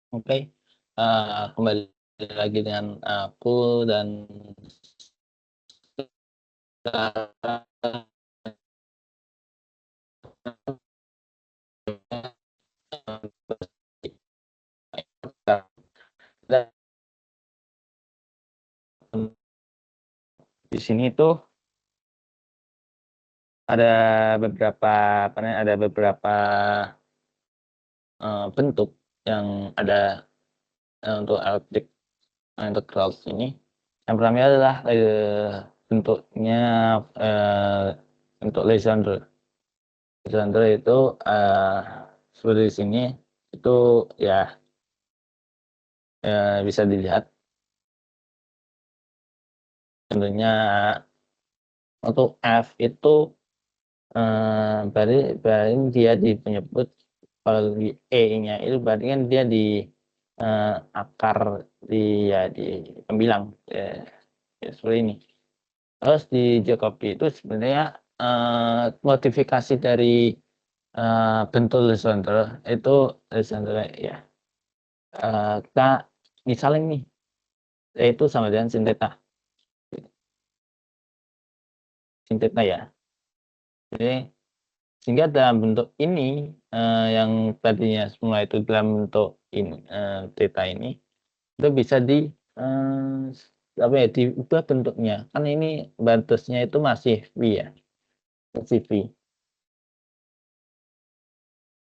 Oke, kembali lagi dengan aku dan sekarang dan di sini tuh ada beberapa apa namanya, ada beberapa, bentuk yang ada, untuk elektrik integral ini. Yang pertama adalah, bentuknya, eee, bentuk Legendre. Legendre itu, seperti di sini, itu ya, bisa dilihat tentunya untuk F itu, berarti berarti dia menyebut kalau di E-nya itu berarti kan dia di, akar di ya di pembilang, ya seperti ini. Terus di Jacobi itu sebenarnya, modifikasi dari, bentuk Legendre itu Legendre ya, kita misalnya nih, E itu sama dengan sin theta ya. Jadi sehingga dalam bentuk ini, yang tadinya semula itu dalam bentuk ini, theta ini, itu bisa eee, apa ya, diubah bentuknya. Kan ini batasnya itu masih V ya, masih V.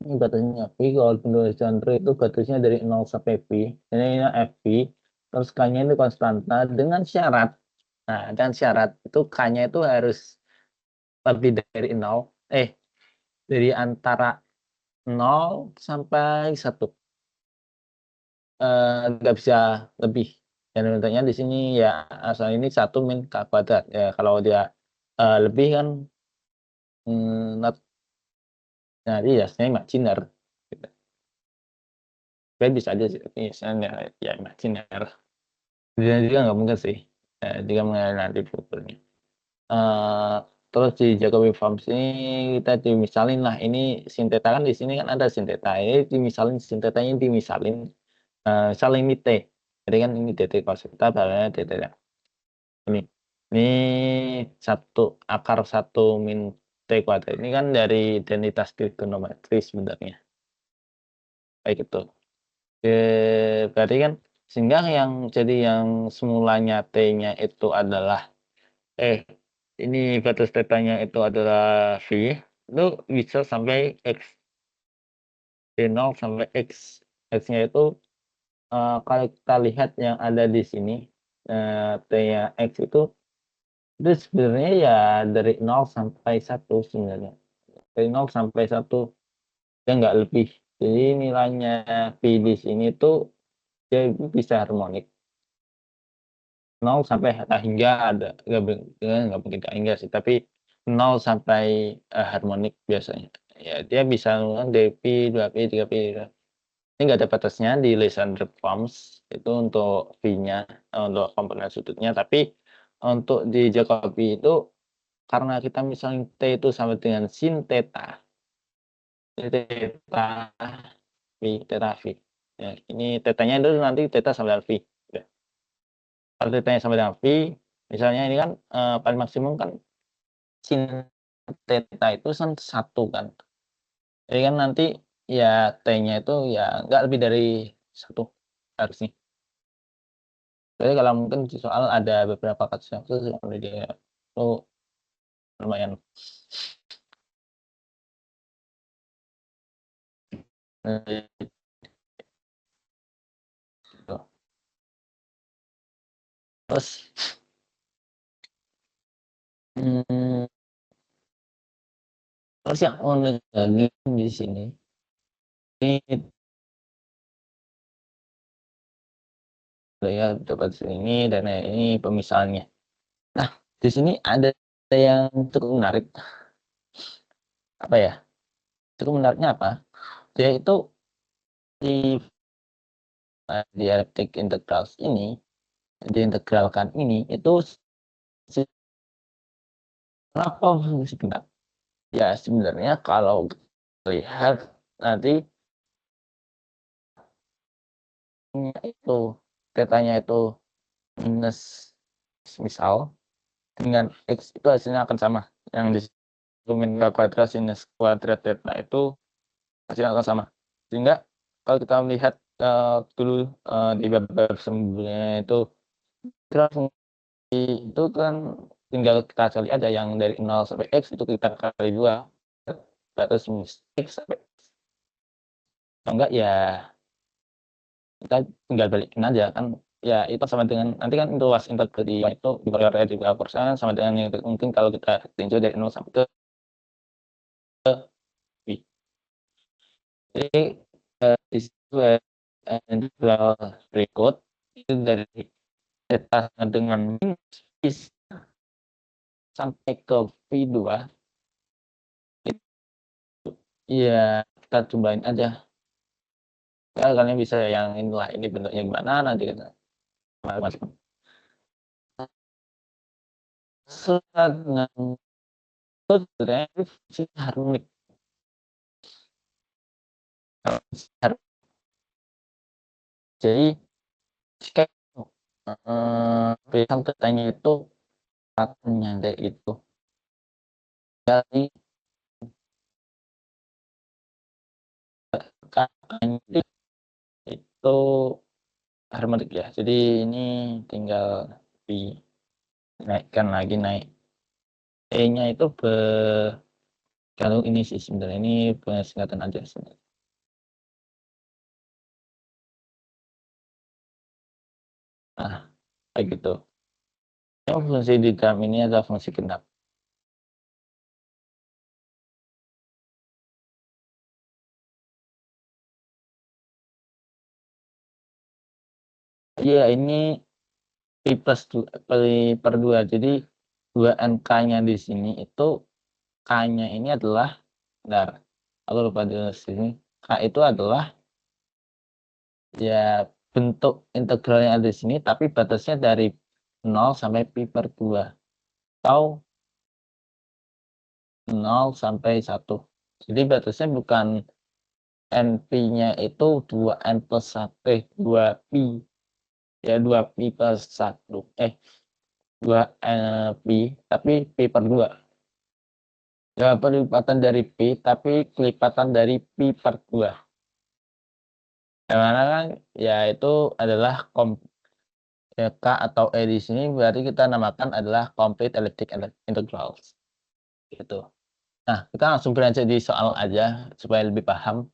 Ini batasnya V, kalau bentuk Legendre itu batasnya dari 0 sampai V, ini Fv, terus K-nya itu konstanta dengan syarat, nah dengan syarat itu K-nya itu harus lebih dari 0, dari antara 0 sampai 1. Nggak bisa lebih, dan bentuknya di sini ya asal ini 1 min K², ya kalau dia, lebih kan, not jadi ya sebenarnya imajiner gitu. Sebenarnya bisa aja sih, tapi misalnya ya imajiner, dan juga nggak mungkin sih, jika mengenai nanti fiturnya. Eee, Terus di Jacobi Forms ini kita dimisalin lah, ini sin theta kan di sini kan ada sin theta, ini dimisalin sin thetanya dimisalin, misal ini T, jadi kan ini dt cos theta bawahnya dt ya. Ini ini 1/1 ini kan dari identitas trigonometri sebenarnya, kayak gitu. Berarti kan sehingga yang semulanya T-nya itu adalah, eh, ini batas tetanya itu adalah V, itu bisa sampai X, dari 0 sampai X. X-nya itu, kalau kita lihat yang ada di sini, T-nya X itu sebenarnya ya dari 0 sampai 1 sebenarnya. Dari 0 sampai 1, ya nggak lebih. Jadi nilainya V di sini tuh dia itu bisa harmonik. 0 sampai hingga ada, nggak mungkin hingga sih, tapi 0 sampai, harmonik biasanya. Ya dia bisa DP, 2P, 3P, ini nggak ada batasnya di Legendre Forms itu untuk V-nya, untuk komponen sudutnya, tapi untuk di Jacobi itu karena kita misalnya T itu sama dengan sin theta, theta V, theta V. Ya, ini tetanya itu nanti theta sama dengan V. Ya. Kalau tetanya sama dengan V, misalnya ini kan, paling maksimum kan sin theta itu kan 1 kan. Jadi kan nanti ya T-nya itu ya nggak lebih dari 1 harusnya. Jadi kalau mungkin di soal ada beberapa kasus yang dia itu lumayan. Gitu. Terus, mmm, terus yang unik lagi di sini, ini ya dapat ini dan ini pemisahannya. Nah, di sini ada yang cukup menarik, apa ya, cukup menariknya apa, dia itu di, dialektik integrals ini, diintegralkan ini itu kenapa sebentar? Ya sebenarnya kalau lihat nanti itu tetanya itu minus misal dengan X itu hasilnya akan sama, yang di situ min K kuadrat sinus kuadrat theta itu hasilnya akan sama. Sehingga kalau kita melihat, dulu, di bab sebelumnya itu fungsi itu kan tinggal kita cari aja yang dari 0 sampai X itu kita kali 2, batas minus X sampai X. Kalau enggak ya kita tinggal balikin aja kan, ya itu sama dengan nanti kan luas integrasi itu dibagi di berapa persen sama dengan yang mungkin kalau kita tinjau dari 0 sampai ke pi. Jadi, di situ integral berikut itu dari theta dengan minus pi sampai ke pi 2 ya kita cobain aja. Ya kalian bisa yang inilah, ini bentuknya gimana nanti kita masuk. Sebenarnya fungsi harmonik. Jadi jika pilihan tetanya itu katanya dari itu dari katanya itu harmonik ya. Jadi ini tinggal dinaikkan lagi, naik E-nya itu kalau ini sih sebenarnya ini singkatan aja sebenarnya. Nah, kayak gitu. Yang fungsi di dalam ini adalah fungsi genap. Iya, ini pi plus per 2. Jadi 2 K-nya di sini itu K-nya ini adalah bentar, aku lupa di sini. K itu adalah ya bentuk integral yang ada di sini tapi batasnya dari 0 sampai pi per 2 atau 0 sampai 1. Jadi batasnya bukan NP-nya itu 2N plus 1, 2 pi. Ya 2 pi plus 1. 2 pi, tapi pi per 2. Ya pelipatan dari pi, tapi kelipatan dari pi per 2. Yang mana kan ya itu adalah K atau E di sini berarti kita namakan adalah complete elliptic integrals. Gitu. Nah, kita langsung beranjak di soal aja supaya lebih paham.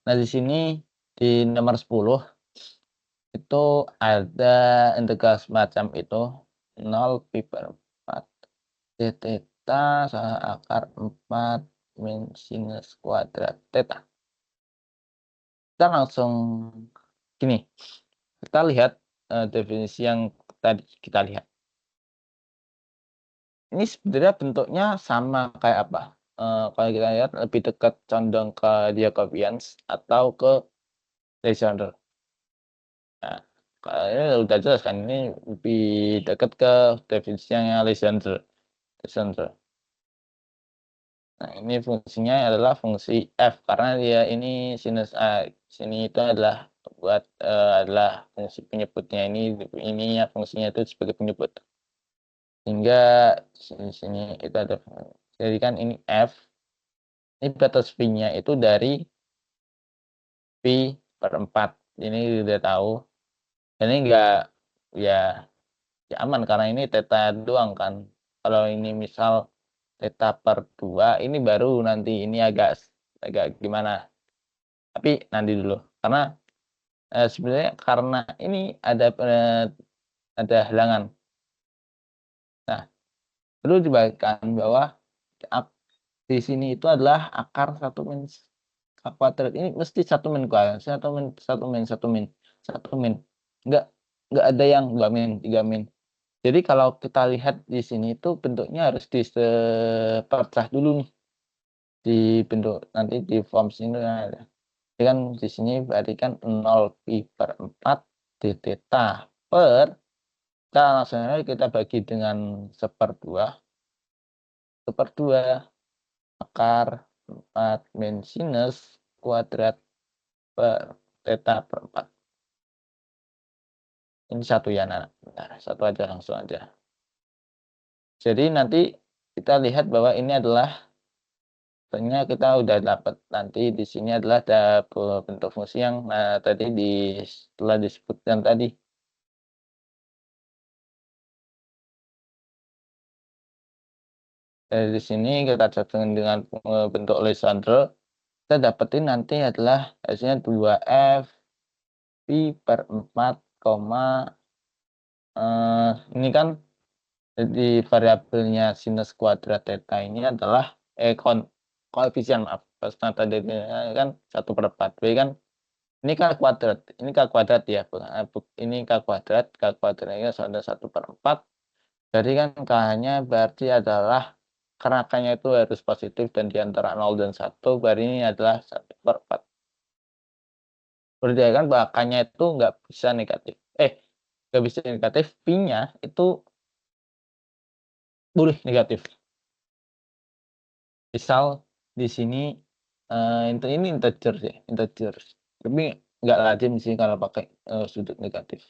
Nah, di sini di nomor 10 itu ada integral semacam itu 0 pi per 4 d theta akar 4 min sinus kuadrat theta. Kita langsung gini, kita lihat definisi yang tadi kita lihat. Ini sebenarnya bentuknya sama kayak apa? Kalau kita lihat lebih dekat condong ke Jacobians atau ke Legendre. Nah, kalau ini udah jelas kan ini lebih dekat ke definisinya Legendre. Legendre. Nah, ini fungsinya adalah fungsi f karena dia ini sinus a. Sini itu adalah buat adalah fungsi penyebutnya ini ya fungsinya itu sebagai penyebut. Hingga sini itu ada jadi kan ini f. Ini batas V-nya itu dari pi per 4. Ini udah tahu. Dan ini enggak ya, ya aman karena ini theta doang kan. Kalau ini misal theta per 2 ini baru nanti ini agak gimana. Tapi nanti dulu. Karena sebenarnya karena ini ada halangan. Nah, perlu dibagikan bahwa di sini itu adalah akar 1 min kuadrat ini mesti 1 min kuadrat, 1 min, 1 min, 1 min, 1 min. Enggak ada yang 2 min, 3 min. Jadi kalau kita lihat di sini itu bentuknya harus dipercah dulu nih. Di bentuk nanti di form sini ada. Jadi kan di sini berarti kan 0 pi per 4 d theta per kita langsung aja kita bagi dengan 1/2. 1/2 akar 4 min sinus kuadrat per theta per 4. Ini 1 ya, nah, bentar, 1 aja, langsung aja. Jadi nanti kita lihat bahwa ini adalah sebenarnya kita udah dapat nanti di sini adalah bentuk fungsi yang, tadi telah disebutkan tadi. Dari sini kita cocokkan dengan, bentuk Legendre, kita dapetin nanti adalah hasilnya 2F pi per 4, ini kan jadi variabelnya sinus kuadrat theta ini adalah koefisien, maaf, pas tadinya kan 1/4, berarti kan ini K kuadrat, ini K kuadrat ya, ini K kuadrat, K kuadratnya ada 1/4, jadi kan K-nya berarti adalah karena K-nya itu harus positif dan di antara 0 dan 1, berarti ini adalah 1/4. Berarti kan bahwa K-nya itu nggak bisa negatif. Nggak bisa negatif, pi-nya itu boleh negatif. Misal di sini, ini integer sih, integer. Tapi nggak lazim sih kalau pakai, sudut negatif.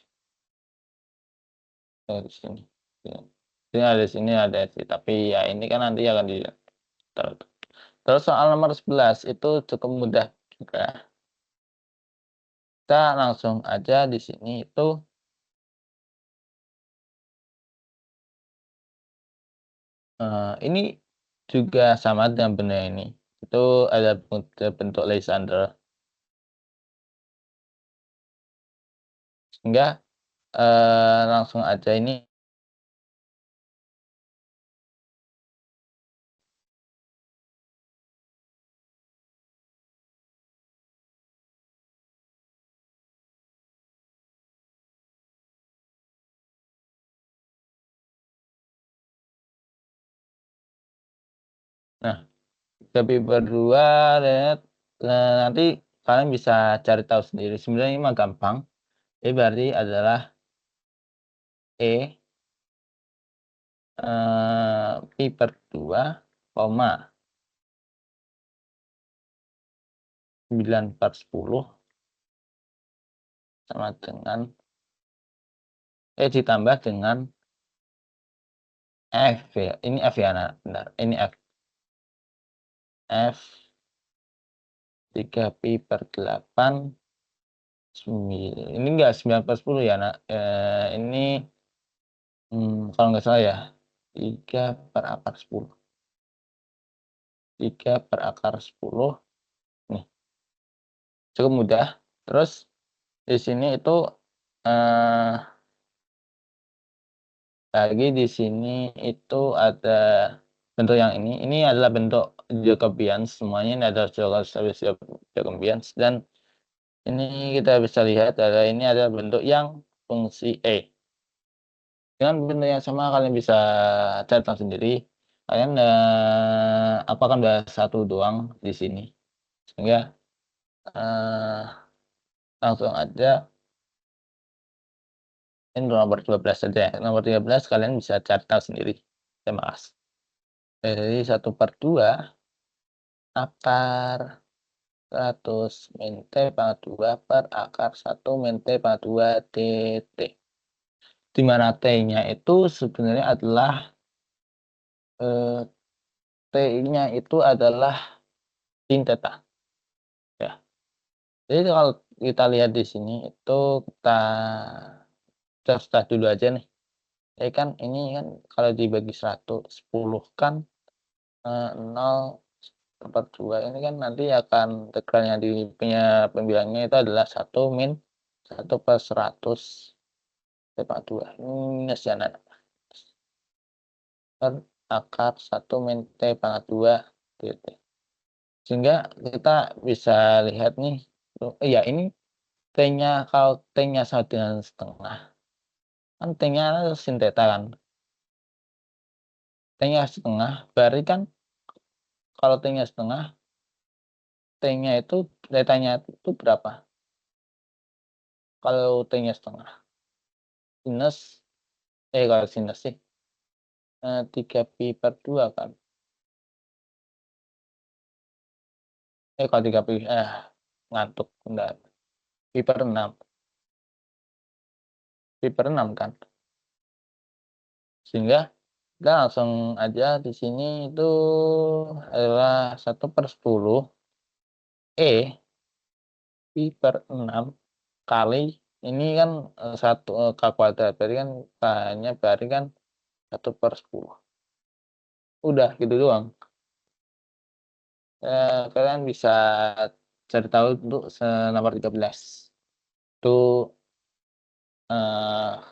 Di sini. Ya. Di sini ada sih, tapi ya ini kan nanti akan di terus soal nomor 11 itu cukup mudah juga. Kita langsung aja di sini itu, ini juga sama dengan benda ini. Itu ada bentuk Lysander. Sehingga, langsung aja ini. Nah, tapi berdua lihat, nanti kalian bisa cari tahu sendiri. Sebenarnya ini mah gampang. Ini berarti adalah E, pi per 2, 9/10 sama dengan ditambah dengan F ya. Ini F ya, nah, benar. Ini F. F 3 pi per 8, ini enggak 9/10 ya, nak. Ini, kalau nggak salah ya, 3/10. 3/10. Nih, cukup mudah. Terus di sini itu, lagi di sini itu ada bentuk yang ini adalah bentuk Jacobian, semuanya ini adalah Jacobian, dan ini kita bisa lihat adalah ini adalah bentuk yang fungsi E. Dengan bentuk yang sama kalian bisa catat sendiri. Kalian, akan bahas satu doang di sini. Sehingga, langsung aja ini nomor 12 saja ya. Nomor 13 kalian bisa cari tahu sendiri. Terima kasih. Jadi 1/2 akar 100 min T pangkat 2 per akar 1 min T pangkat 2 dt. Di mana T-nya itu sebenarnya adalah, T-nya itu adalah sin theta, ya. Jadi kalau kita lihat di sini itu kita start dulu aja nih. Jadi kan ini kan kalau dibagi 10 kan, 0/2 ini kan nanti akan tegalnya di pembilangnya itu adalah 1 min 1/100 T/2 minus ya, Nak, per akar 1 min T/2 dt. Sehingga kita bisa lihat nih, iya ini T-nya, kalau T-nya sama dengan setengah, kan T-nya sin theta kan. T-nya setengah, berarti kan kalau T-nya setengah, T-nya itu, theta-nya itu berapa? Kalau T-nya setengah, sinus, kalau sinus sih, 3 pi per 2 kan. Kalau 3 pi, ngantuk, bentar. Pi per 6. pi/6 kan. Sehingga kita langsung aja di sini itu adalah 1/10 E pi/6 kali ini kan, 1, K kuadrat, berarti kan K-nya berarti kan 1/10. Udah gitu doang. Kalian bisa cari tahu untuk nomor 13. Itu,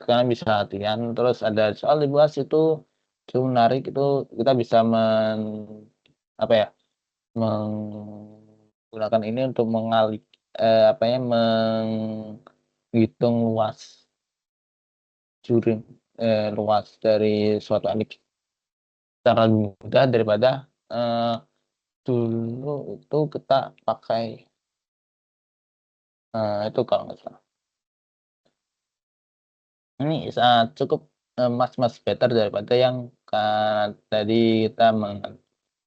kalian bisa latihan, terus ada soal dibahas itu cukup menarik, itu kita bisa apa ya, menggunakan ini untuk apa ya, menghitung luas dari suatu ellipse secara lebih mudah daripada, eee, dulu itu kita pakai, itu kalau nggak salah. Ini cukup, much better daripada yang, tadi kita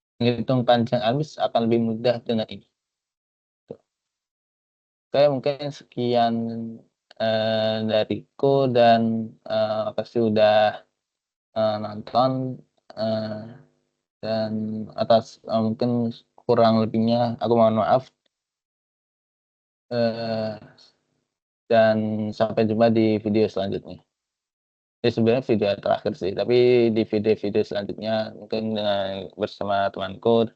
menghitung panjang ellipse akan lebih mudah dengan ini. Oke, mungkin sekian, dariku dan, makasih udah, nonton, eee, dan atas, mungkin kurang lebihnya aku mohon maaf, eee, dan sampai jumpa di video selanjutnya. Ya sebenarnya video terakhir sih, tapi di video-video selanjutnya mungkin dengan bersama temanku,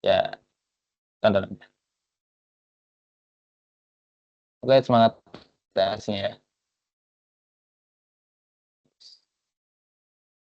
ya tonton. Oke, semangat kreasinya ya.